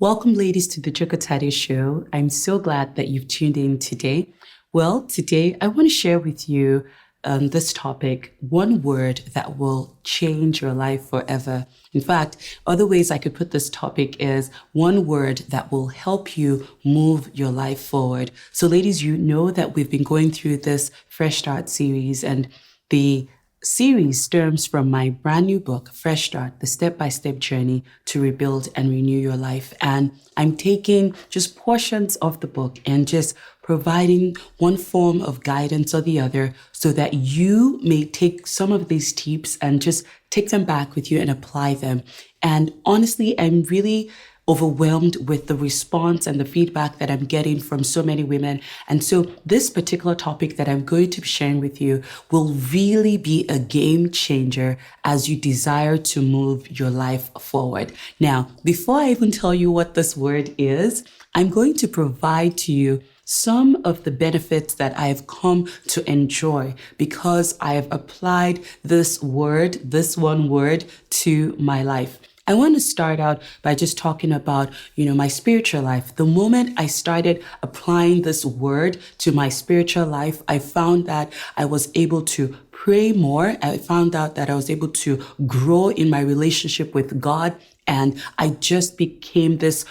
Welcome, ladies, to the Chokotade Show. I'm so glad that you've tuned in today. Well, today I want to share with you this topic, one word that will change your life forever. In fact, other ways I could put this topic is one word that will help you move your life forward. So, ladies, you know that we've been going through this Fresh Start series, and the series stems from my brand new book, Fresh Start, the step-by-step journey to rebuild and renew your life. And I'm taking just portions of the book and just providing one form of guidance or the other so that you may take some of these tips and just take them back with you and apply them. And honestly, I'm really overwhelmed with the response and the feedback that I'm getting from so many women. And so this particular topic that I'm going to be sharing with you will really be a game changer as you desire to move your life forward. Now, before I even tell you what this word is, I'm going to provide to you some of the benefits that I have come to enjoy because I have applied this one word to my life. I want to start out by just talking about, my spiritual life. The moment I started applying this word to my spiritual life, I found that I was able to pray more. I found out that I was able to grow in my relationship with God. And I just became this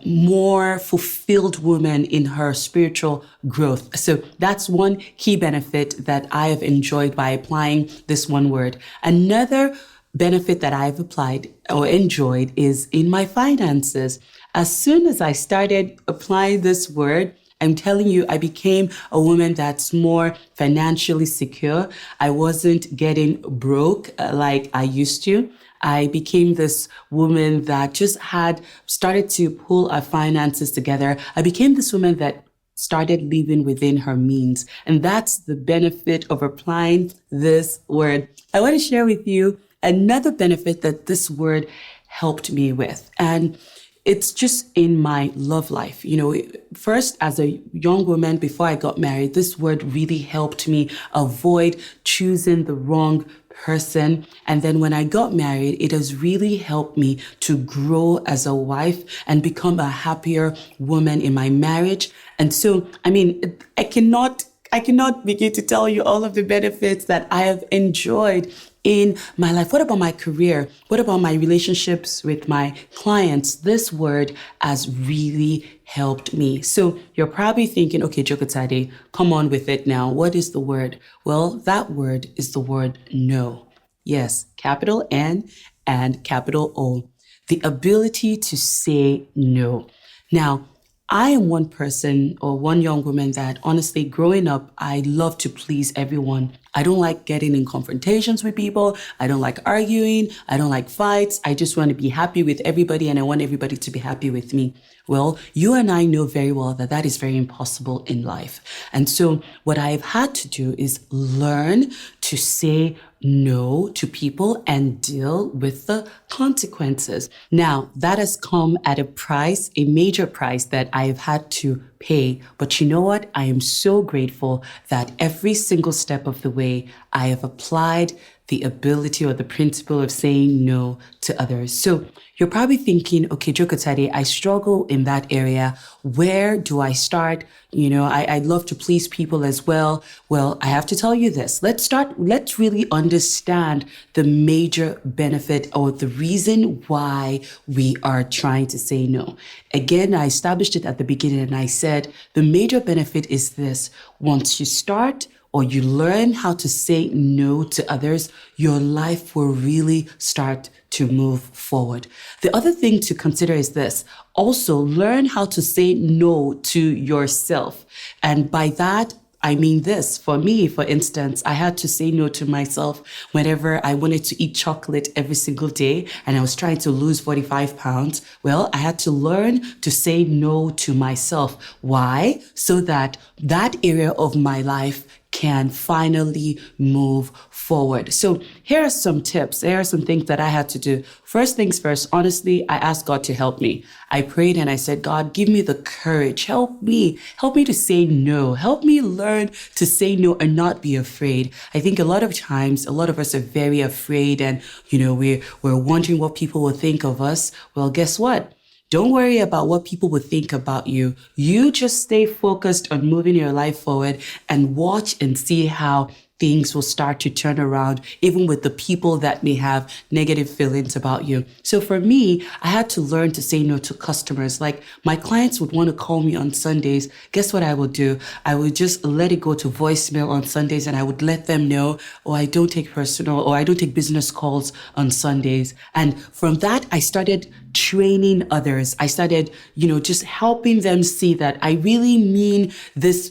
more fulfilled woman in her spiritual growth. So that's one key benefit that I have enjoyed by applying this one word. Another benefit that I've applied or enjoyed is in my finances. As soon as I started applying this word, I'm telling you, I became a woman that's more financially secure. I wasn't getting broke like I used to. I became this woman that just had started to pull our finances together. I became this woman that started living within her means. And that's the benefit of applying this word. I want to share with you another benefit that this word helped me with. And it's just in my love life. First, as a young woman, before I got married, this word really helped me avoid choosing the wrong person. And then when I got married, it has really helped me to grow as a wife and become a happier woman in my marriage. And so, I cannot begin to tell you all of the benefits that I have enjoyed in my life. What about my career? What about my relationships with my clients? This word has really helped me. So you're probably thinking, okay, Chokotade, come on with it now. What is the word? Well, that word is the word no. Yes, capital N and capital O. The ability to say no. Now, I am one person or one young woman that honestly, growing up, I love to please everyone. I don't like getting in confrontations with people. I don't like arguing. I don't like fights. I just want to be happy with everybody and I want everybody to be happy with me. Well, you and I know very well that that is very impossible in life. And so what I've had to do is learn to say no to people and deal with the consequences. Now, that has come at a price, a major price that I have had to pay. But you know what? I am so grateful that every single step of the way I have applied the ability or the principle of saying no to others. So you're probably thinking, okay, Chokotade, I struggle in that area. Where do I start? I'd love to please people as well. Well, I have to tell you this. Let's really understand the major benefit or the reason why we are trying to say no. Again, I established it at the beginning and I said, the major benefit is this. Once you start or you learn how to say no to others, your life will really start to move forward. The other thing to consider is this. Also, learn how to say no to yourself. And by that, I mean this. For me, for instance, I had to say no to myself whenever I wanted to eat chocolate every single day and I was trying to lose 45 pounds. Well, I had to learn to say no to myself. Why? So that area of my life can finally move forward. So here are some tips. Here are some things that I had to do. First things first, honestly, I asked God to help me. I prayed and I said, God, give me the courage. Help me to say no. Help me learn to say no and not be afraid. I think a lot of times, a lot of us are very afraid and, we're wondering what people will think of us. Well, guess what? Don't worry about what people would think about you. You just stay focused on moving your life forward and watch and see how things will start to turn around, even with the people that may have negative feelings about you. So for me, I had to learn to say no to customers. Like my clients would want to call me on Sundays. Guess what I would do? I would just let it go to voicemail on Sundays, and I would let them know, oh, I don't take personal or I don't take business calls on Sundays. And from that, I started training others. I started, just helping them see that I really mean this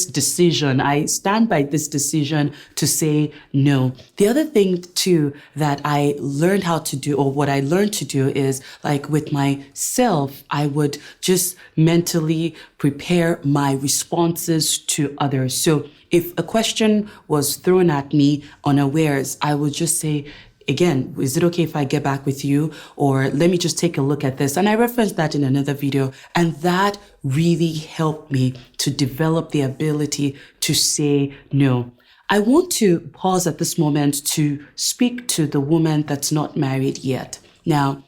decision. I stand by this decision to say no. The other thing too that I learned how to do, or what I learned to do, is like with myself, I would just mentally prepare my responses to others. So if a question was thrown at me unawares, I would just say, again, is it okay if I get back with you? Or let me just take a look at this. And I referenced that in another video. And that really helped me to develop the ability to say no. I want to pause at this moment to speak to the woman that's not married yet. Now,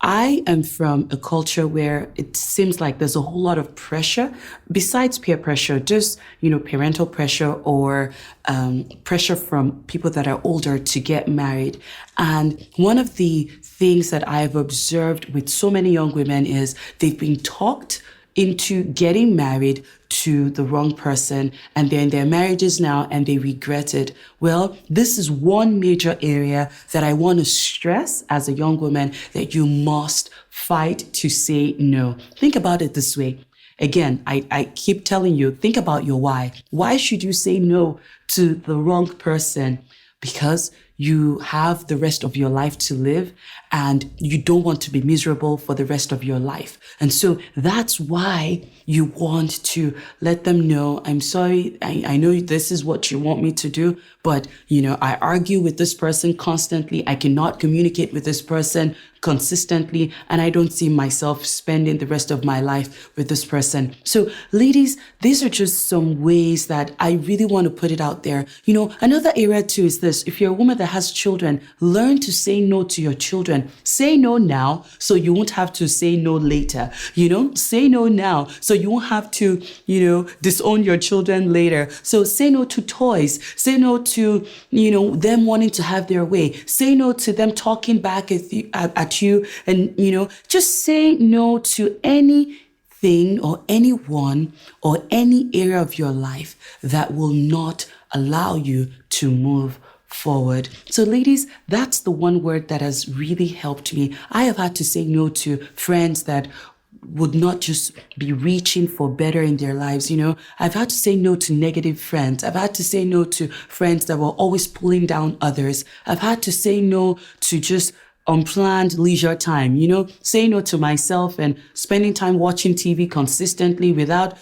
I am from a culture where it seems like there's a whole lot of pressure besides peer pressure, just, parental pressure or pressure from people that are older to get married. And one of the things that I've observed with so many young women is they've been talked into getting married to the wrong person, and they're in their marriages now and they regret it. Well, this is one major area that I want to stress as a young woman, that you must fight to say no. Think about it this way. Again, I keep telling you, think about your why. Why should you say no to the wrong person? Because you have the rest of your life to live and you don't want to be miserable for the rest of your life. And so that's why you want to let them know, I'm sorry, I know this is what you want me to do, but, I argue with this person constantly. I cannot communicate with this person consistently, and I don't see myself spending the rest of my life with this person. So ladies, these are just some ways that I really want to put it out there. Another area too is this: if you're a woman that has children, learn to say no to your children. Say no now so you won't have to say no later. Say no now so you won't have to, disown your children later. So say no to toys. Say no to, them wanting to have their way. Say no to them talking back at you. And, just say no to anything or anyone or any area of your life that will not allow you to move forward. So ladies, that's the one word that has really helped me. I have had to say no to friends that would not just be reaching for better in their lives. I've had to say no to negative friends. I've had to say no to friends that were always pulling down others. I've had to say no to just unplanned leisure time, say no to myself and spending time watching TV consistently without,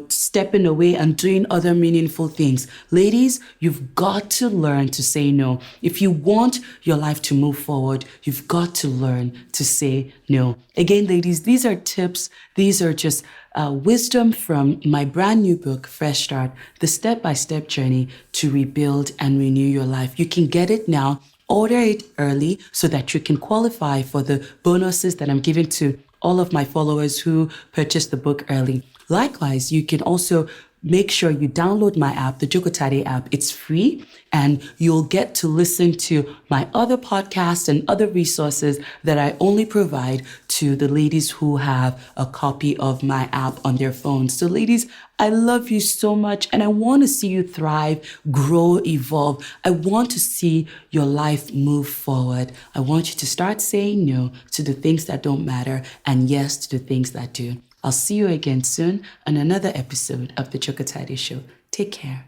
stepping away and doing other meaningful things. Ladies, you've got to learn to say no. If you want your life to move forward, you've got to learn to say no. Again, ladies, these are tips. These are just wisdom from my brand new book, Fresh Start, the step-by-step journey to rebuild and renew your life. You can get it now. Order it early so that you can qualify for the bonuses that I'm giving to all of my followers who purchase the book early. Likewise, you can also make sure you download my app, the Jokotade app. It's free, and you'll get to listen to my other podcasts and other resources that I only provide to the ladies who have a copy of my app on their phones. So ladies, I love you so much, and I want to see you thrive, grow, evolve. I want to see your life move forward. I want you to start saying no to the things that don't matter and yes to the things that do. I'll see you again soon on another episode of The Jokotade Show. Take care.